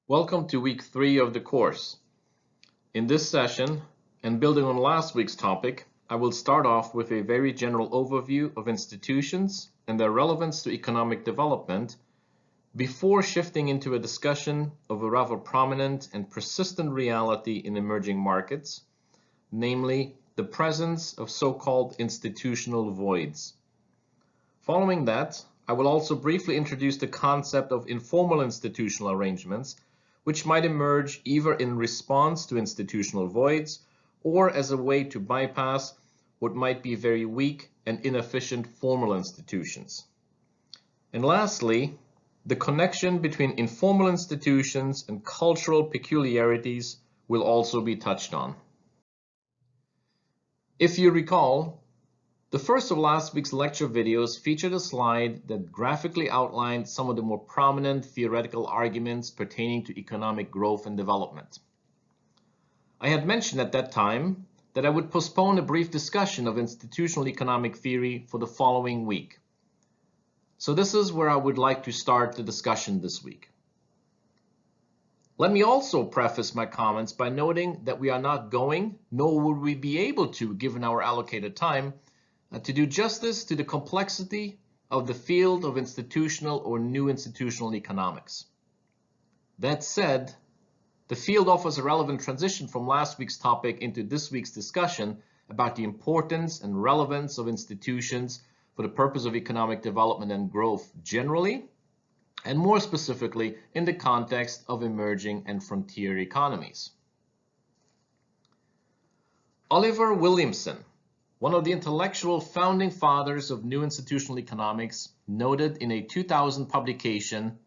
Welcome to week 3 of the course. In this session, and building on last week's topic, I will start off with a very general overview of institutions and their relevance to economic development before shifting into a discussion of a rather prominent and persistent reality in emerging markets, namely the presence of so-called institutional voids. Following that, I will also briefly introduce the concept of informal institutional arrangements, which might emerge either in response to institutional voids or as a way to bypass what might be very weak and inefficient formal institutions. And lastly, the connection between informal institutions and cultural peculiarities will also be touched on. If you recall, the first of last week's lecture videos featured a slide that graphically outlined some of the more prominent theoretical arguments pertaining to economic growth and development. I had mentioned at that time that I would postpone a brief discussion of institutional economic theory for the following week. So this is where I would like to start the discussion this week. Let me also preface my comments by noting that we are not going, nor would we be able to, given our allocated time, to do justice to the complexity of the field of institutional or new institutional economics. That said, the field offers a relevant transition from last week's topic into this week's discussion about the importance and relevance of institutions for the purpose of economic development and growth generally, and more specifically in the context of emerging and frontier economies. Oliver Williamson, one of the intellectual founding fathers of new institutional economics, noted in a 2000 publication,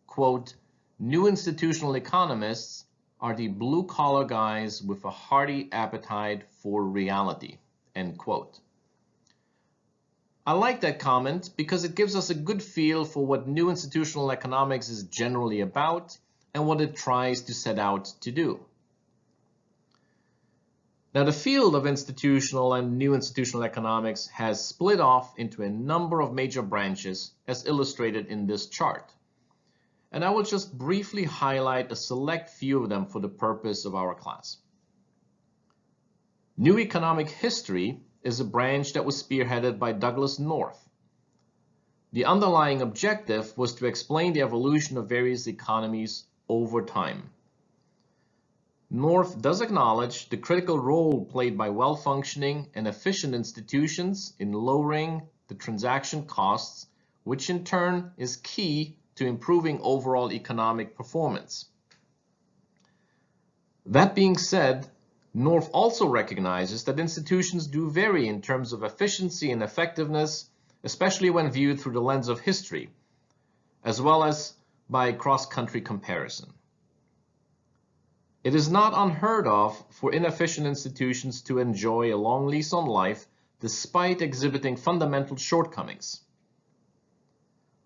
quote, "New institutional economists are the blue-collar guys with a hearty appetite for reality," end quote. I like that comment because it gives us a good feel for what new institutional economics is generally about and what it tries to set out to do. Now, the field of institutional and new institutional economics has split off into a number of major branches, as illustrated in this chart. And I will just briefly highlight a select few of them for the purpose of our class. New economic history is a branch that was spearheaded by Douglass North. The underlying objective was to explain the evolution of various economies over time. North does acknowledge the critical role played by well-functioning and efficient institutions in lowering the transaction costs, which in turn is key to improving overall economic performance. That being said, North also recognizes that institutions do vary in terms of efficiency and effectiveness, especially when viewed through the lens of history, as well as by cross-country comparison. It is not unheard of for inefficient institutions to enjoy a long lease on life despite exhibiting fundamental shortcomings.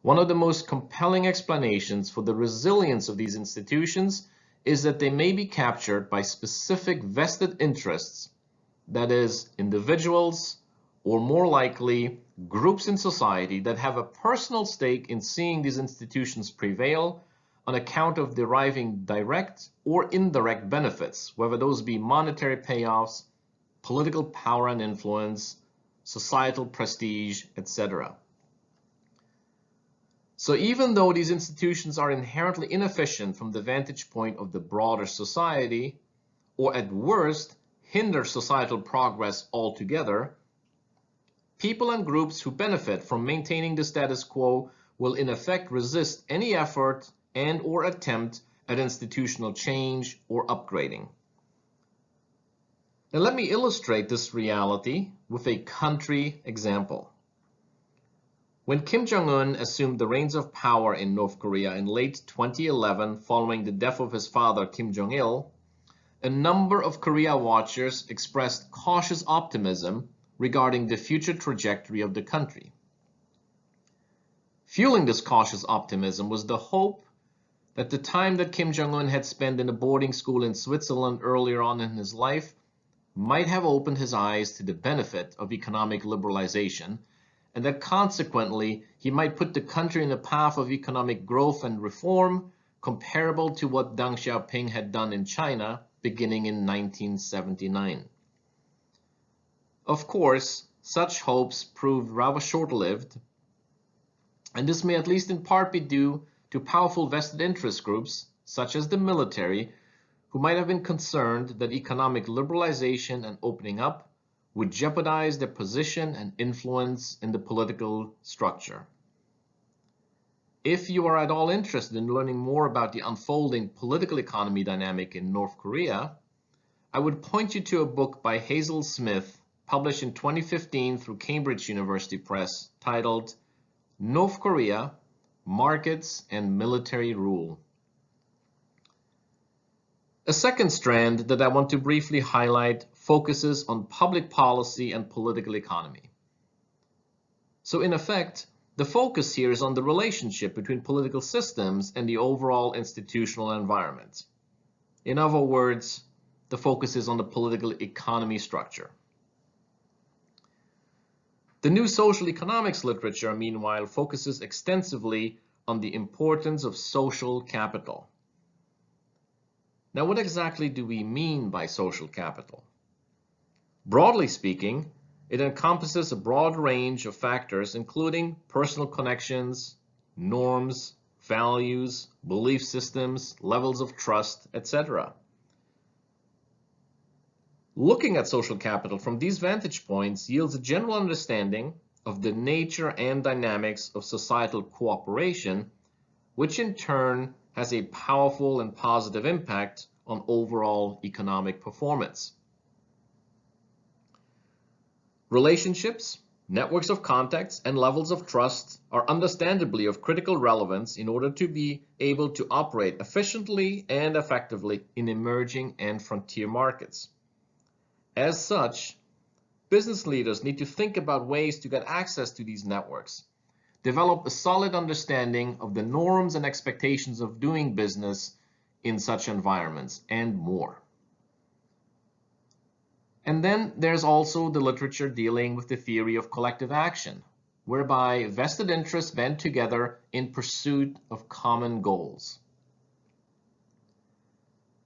One of the most compelling explanations for the resilience of these institutions is that they may be captured by specific vested interests, that is, individuals, or more likely, groups in society that have a personal stake in seeing these institutions prevail on account of deriving direct or indirect benefits, whether those be monetary payoffs, political power and influence, societal prestige, etc. So even though these institutions are inherently inefficient from the vantage point of the broader society, or at worst, hinder societal progress altogether, people and groups who benefit from maintaining the status quo will in effect resist any effort and or attempt at institutional change or upgrading. Now let me illustrate this reality with a country example. When Kim Jong-un assumed the reins of power in North Korea in late 2011 following the death of his father Kim Jong-il, a number of Korea watchers expressed cautious optimism regarding the future trajectory of the country. Fueling this cautious optimism was the hope that the time that Kim Jong-un had spent in a boarding school in Switzerland earlier on in his life might have opened his eyes to the benefit of economic liberalization, and that consequently he might put the country in a path of economic growth and reform, comparable to what Deng Xiaoping had done in China beginning in 1979. Of course, such hopes proved rather short-lived, and this may at least in part be due to powerful vested interest groups, such as the military, who might have been concerned that economic liberalization and opening up would jeopardize their position and influence in the political structure. If you are at all interested in learning more about the unfolding political economy dynamic in North Korea, I would point you to a book by Hazel Smith, published in 2015 through Cambridge University Press, titled North Korea, Markets and Military Rule. A second strand that I want to briefly highlight focuses on public policy and political economy. So in effect, the focus here is on the relationship between political systems and the overall institutional environment. In other words, the focus is on the political economy structure. The new social economics literature, meanwhile, focuses extensively on the importance of social capital. Now, what exactly do we mean by social capital? Broadly speaking, it encompasses a broad range of factors, including personal connections, norms, values, belief systems, levels of trust, etc. Looking at social capital from these vantage points yields a general understanding of the nature and dynamics of societal cooperation, which in turn has a powerful and positive impact on overall economic performance. Relationships, networks of contacts, and levels of trust are understandably of critical relevance in order to be able to operate efficiently and effectively in emerging and frontier markets. As such, business leaders need to think about ways to get access to these networks, develop a solid understanding of the norms and expectations of doing business in such environments, and more. And then there's also the literature dealing with the theory of collective action, whereby vested interests band together in pursuit of common goals.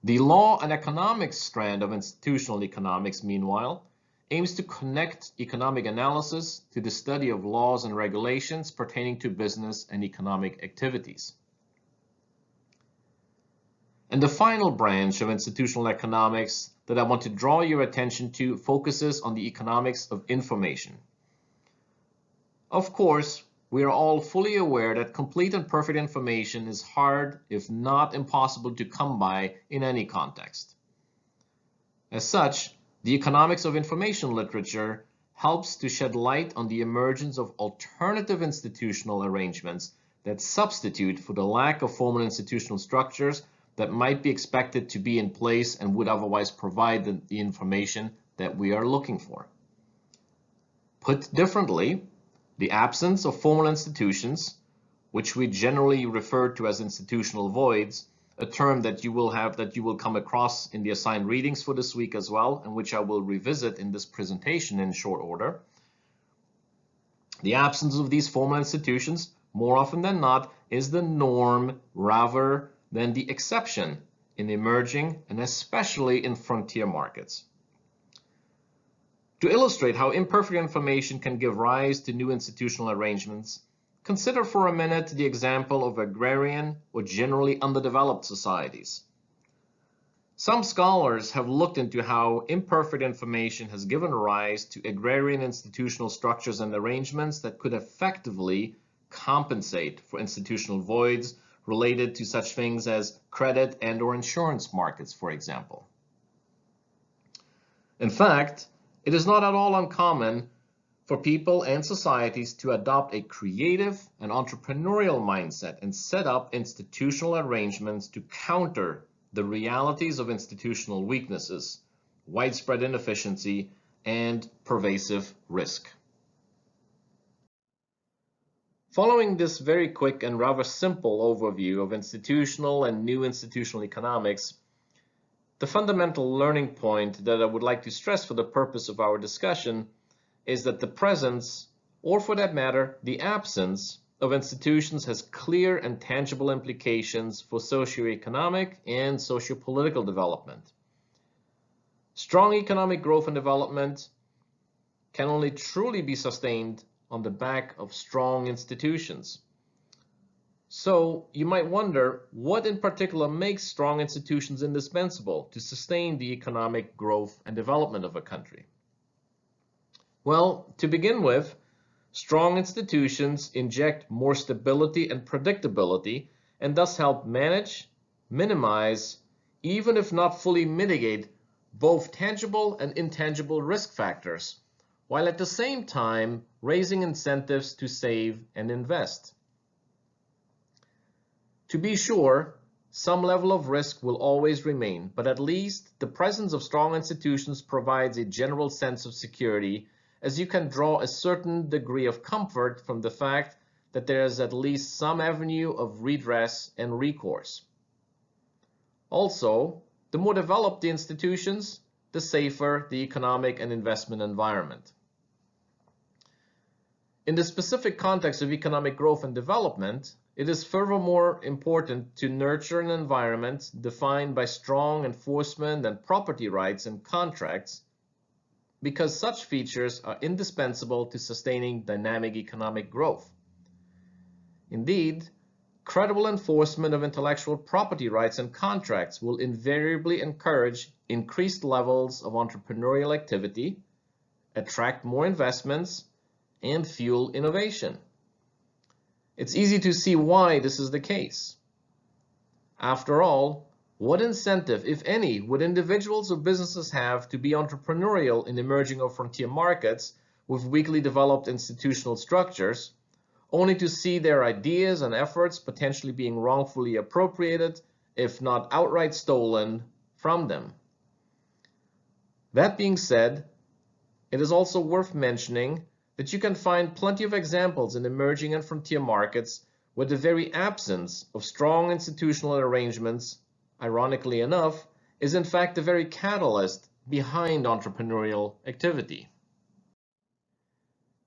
The law and economics strand of institutional economics, meanwhile, aims to connect economic analysis to the study of laws and regulations pertaining to business and economic activities. And the final branch of institutional economics that I want to draw your attention to focuses on the economics of information. Of course, we are all fully aware that complete and perfect information is hard, if not impossible, to come by in any context. As such, the economics of information literature helps to shed light on the emergence of alternative institutional arrangements that substitute for the lack of formal institutional structures that might be expected to be in place and would otherwise provide the information that we are looking for. Put differently, the absence of formal institutions, which we generally refer to as institutional voids, a term that you will come across in the assigned readings for this week as well, and which I will revisit in this presentation in short order. The absence of these formal institutions, more often than not, is the norm rather than the exception in emerging and especially in frontier markets. To illustrate how imperfect information can give rise to new institutional arrangements, consider for a minute the example of agrarian or generally underdeveloped societies. Some scholars have looked into how imperfect information has given rise to agrarian institutional structures and arrangements that could effectively compensate for institutional voids related to such things as credit and/or insurance markets, for example. In fact, it is not at all uncommon for people and societies to adopt a creative and entrepreneurial mindset and set up institutional arrangements to counter the realities of institutional weaknesses, widespread inefficiency, and pervasive risk. Following this very quick and rather simple overview of institutional and new institutional economics, the fundamental learning point that I would like to stress for the purpose of our discussion is that the presence, or for that matter, the absence of institutions has clear and tangible implications for socioeconomic and sociopolitical development. Strong economic growth and development can only truly be sustained on the back of strong institutions. So you might wonder, what in particular makes strong institutions indispensable to sustain the economic growth and development of a country? Well, to begin with, strong institutions inject more stability and predictability and thus help manage, minimize, even if not fully mitigate, both tangible and intangible risk factors, while at the same time raising incentives to save and invest. To be sure, some level of risk will always remain, but at least the presence of strong institutions provides a general sense of security, as you can draw a certain degree of comfort from the fact that there is at least some avenue of redress and recourse. Also, the more developed the institutions, the safer the economic and investment environment. In the specific context of economic growth and development, it is furthermore important to nurture an environment defined by strong enforcement and property rights and contracts, because such features are indispensable to sustaining dynamic economic growth. Indeed, credible enforcement of intellectual property rights and contracts will invariably encourage increased levels of entrepreneurial activity, attract more investments, and fuel innovation. It's easy to see why this is the case. After all, what incentive, if any, would individuals or businesses have to be entrepreneurial in emerging or frontier markets with weakly developed institutional structures, only to see their ideas and efforts potentially being wrongfully appropriated, if not outright stolen, from them? That being said, it is also worth mentioning that you can find plenty of examples in emerging and frontier markets where the very absence of strong institutional arrangements, ironically enough, is in fact the very catalyst behind entrepreneurial activity.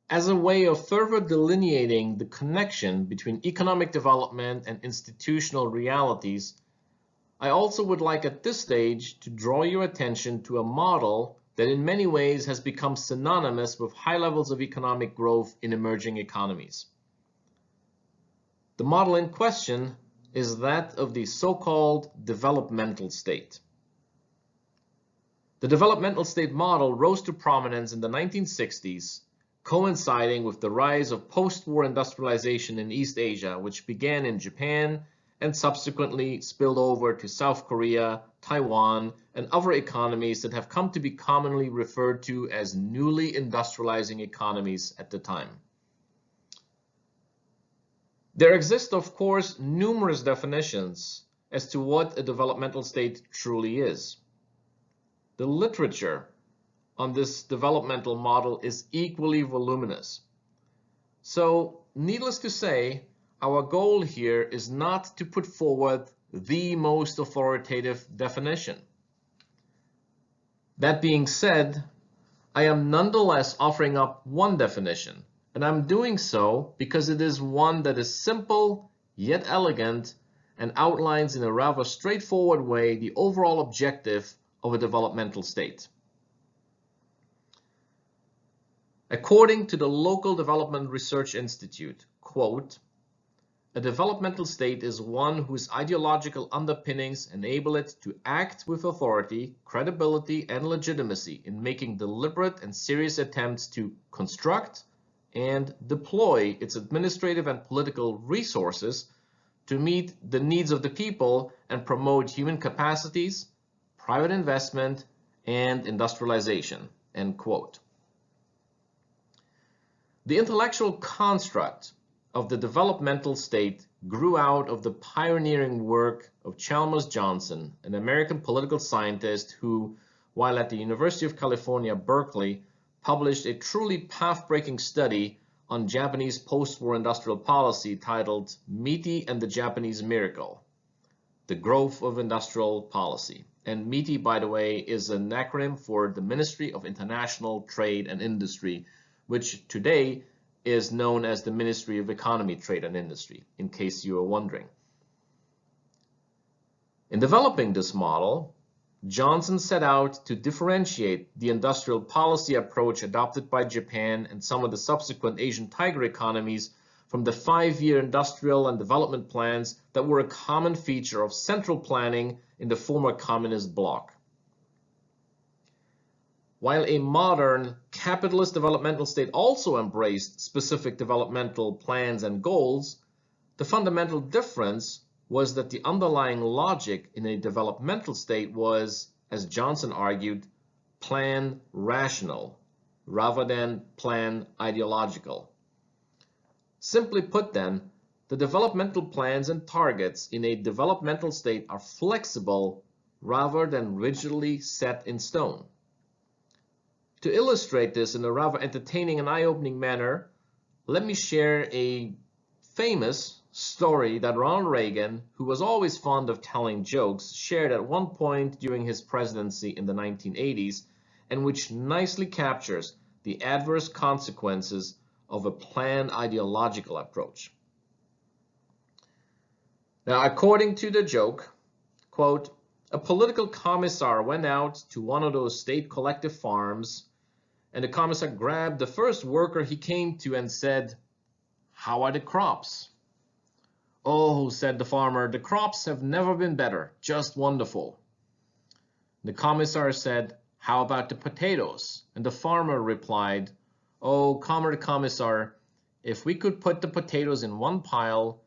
As a way of further delineating the connection between economic development and institutional realities, I also would like at this stage to draw your attention to a model that in many ways has become synonymous with high levels of economic growth in emerging economies. The model in question is that of the so-called developmental state. The developmental state model rose to prominence in the 1960s, coinciding with the rise of post-war industrialization in East Asia, which began in Japan and subsequently spilled over to South Korea, Taiwan, and other economies that have come to be commonly referred to as newly industrializing economies at the time. There exist, of course, numerous definitions as to what a developmental state truly is. The literature on this developmental model is equally voluminous. So, needless to say, our goal here is not to put forward the most authoritative definition. That being said, I am nonetheless offering up one definition, and I'm doing so because it is one that is simple yet elegant and outlines in a rather straightforward way the overall objective of a developmental state. According to the Local Development Research Institute, quote, "A developmental state is one whose ideological underpinnings enable it to act with authority, credibility, and legitimacy in making deliberate and serious attempts to construct and deploy its administrative and political resources to meet the needs of the people and promote human capacities, private investment, and industrialization," end quote. The intellectual construct of the developmental state grew out of the pioneering work of Chalmers Johnson, an American political scientist who, while at the University of California, Berkeley, published a truly path-breaking study on Japanese post-war industrial policy titled MITI and the Japanese Miracle, The Growth of Industrial Policy. And MITI, by the way, is an acronym for the Ministry of International Trade and Industry, which today is known as the Ministry of Economy, Trade and Industry, in case you are wondering. In developing this model, Johnson set out to differentiate the industrial policy approach adopted by Japan and some of the subsequent Asian tiger economies from the 5-year industrial and development plans that were a common feature of central planning in the former communist bloc. While a modern capitalist developmental state also embraced specific developmental plans and goals, the fundamental difference was that the underlying logic in a developmental state was, as Johnson argued, plan rational rather than plan ideological. Simply put then, the developmental plans and targets in a developmental state are flexible rather than rigidly set in stone. To illustrate this in a rather entertaining and eye-opening manner, let me share a famous story that Ronald Reagan, who was always fond of telling jokes, shared at one point during his presidency in the 1980s, and which nicely captures the adverse consequences of a planned ideological approach. Now, according to the joke, quote, a political commissar went out to one of those state collective farms, and the commissar grabbed the first worker he came to and said, "How are the crops?" "Oh," said the farmer, "the crops have never been better, just wonderful." The commissar said, "How about the potatoes?" And the farmer replied, "Oh, Comrade Commissar, if we could put the potatoes in one pile,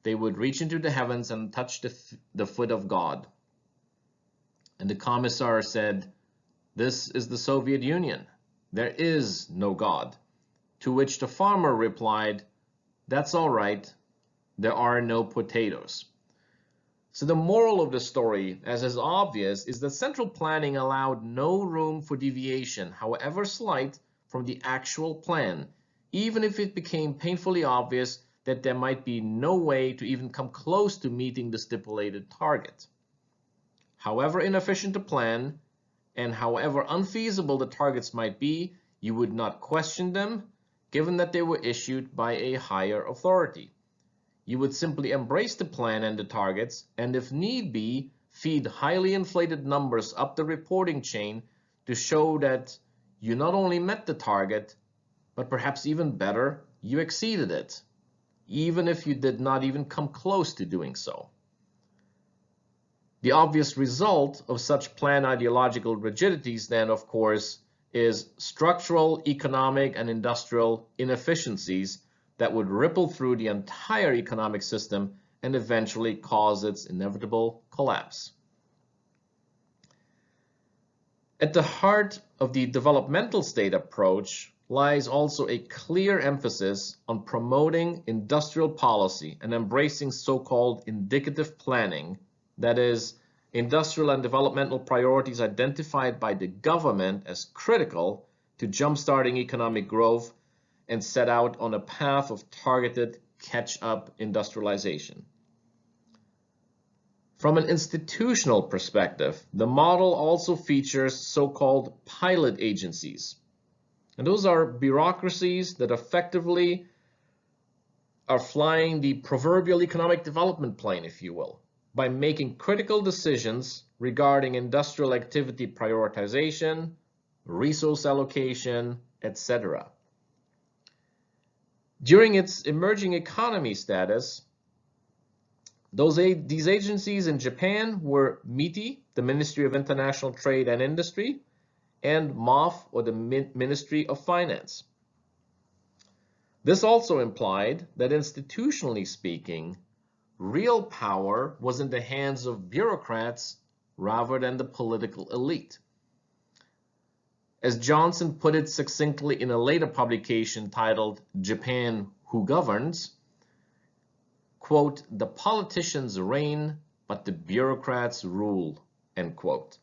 they would reach into the heavens and touch the foot of God." And the commissar said, "This is the Soviet Union. There is no God." To which the farmer replied, "That's all right. There are no potatoes." So the moral of the story, as is obvious, is that central planning allowed no room for deviation, however slight, from the actual plan, even if it became painfully obvious that there might be no way to even come close to meeting the stipulated target. However inefficient the plan, and however unfeasible the targets might be, you would not question them, given that they were issued by a higher authority. You would simply embrace the plan and the targets, and if need be, feed highly inflated numbers up the reporting chain to show that you not only met the target, but perhaps even better, you exceeded it, even if you did not even come close to doing so. The obvious result of such plan ideological rigidities then, of course, is structural, economic, and industrial inefficiencies that would ripple through the entire economic system and eventually cause its inevitable collapse. At the heart of the developmental state approach lies also a clear emphasis on promoting industrial policy and embracing so-called indicative planning, that is, industrial and developmental priorities identified by the government as critical to jump-starting economic growth and set out on a path of targeted catch-up industrialization. From an institutional perspective, the model also features so-called pilot agencies. And those are bureaucracies that effectively are flying the proverbial economic development plane, if you will, by making critical decisions regarding industrial activity prioritization, resource allocation, etc. During its emerging economy status, these agencies in Japan were MITI, the Ministry of International Trade and Industry, and MOF, or the Ministry of Finance. This also implied that institutionally speaking, real power was in the hands of bureaucrats rather than the political elite. As Johnson put it succinctly in a later publication titled Japan, Who Governs? Quote, "The politicians reign, but the bureaucrats rule," end quote.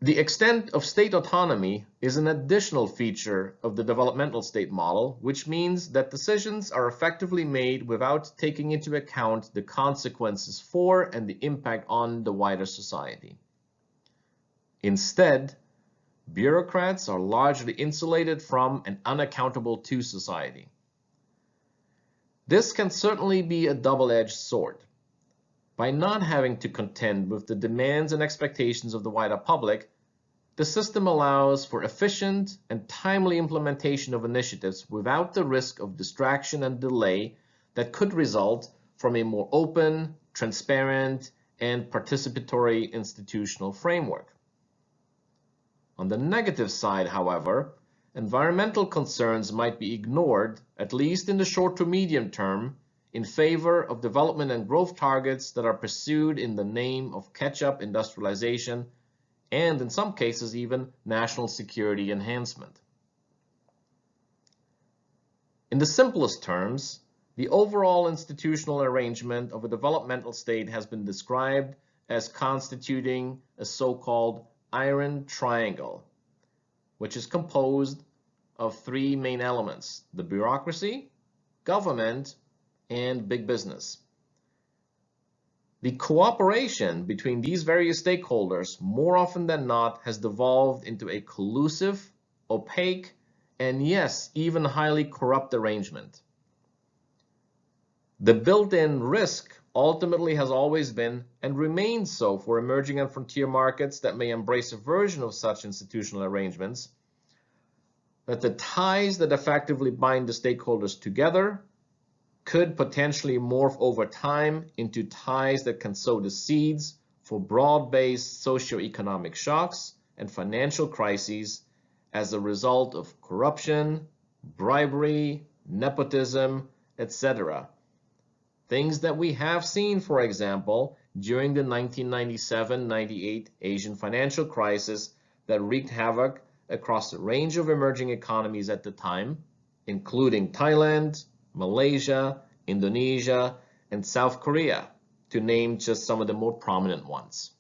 The extent of state autonomy is an additional feature of the developmental state model, which means that decisions are effectively made without taking into account the consequences for and the impact on the wider society. Instead, Bureaucrats are largely insulated from and unaccountable to society. This can certainly be a double-edged sword. By not having to contend with the demands and expectations of the wider public, the system allows for efficient and timely implementation of initiatives without the risk of distraction and delay that could result from a more open, transparent, and participatory institutional framework. On the negative side, however, environmental concerns might be ignored, at least in the short to medium term, in favor of development and growth targets that are pursued in the name of catch-up industrialization and, in some cases, even national security enhancement. In the simplest terms, the overall institutional arrangement of a developmental state has been described as constituting a so-called iron triangle, which is composed of three main elements: the bureaucracy, government, and big business. The cooperation between these various stakeholders, more often than not, has devolved into a collusive, opaque, and yes, even highly corrupt arrangement. The built-in risk ultimately has always been and remains so for emerging and frontier markets that may embrace a version of such institutional arrangements, that the ties that effectively bind the stakeholders together could potentially morph over time into ties that can sow the seeds for broad-based socioeconomic shocks and financial crises as a result of corruption, bribery, nepotism, etc. Things that we have seen, for example, during the 1997-98 Asian financial crisis that wreaked havoc across a range of emerging economies at the time, including Thailand, Malaysia, Indonesia, and South Korea, to name just some of the more prominent ones.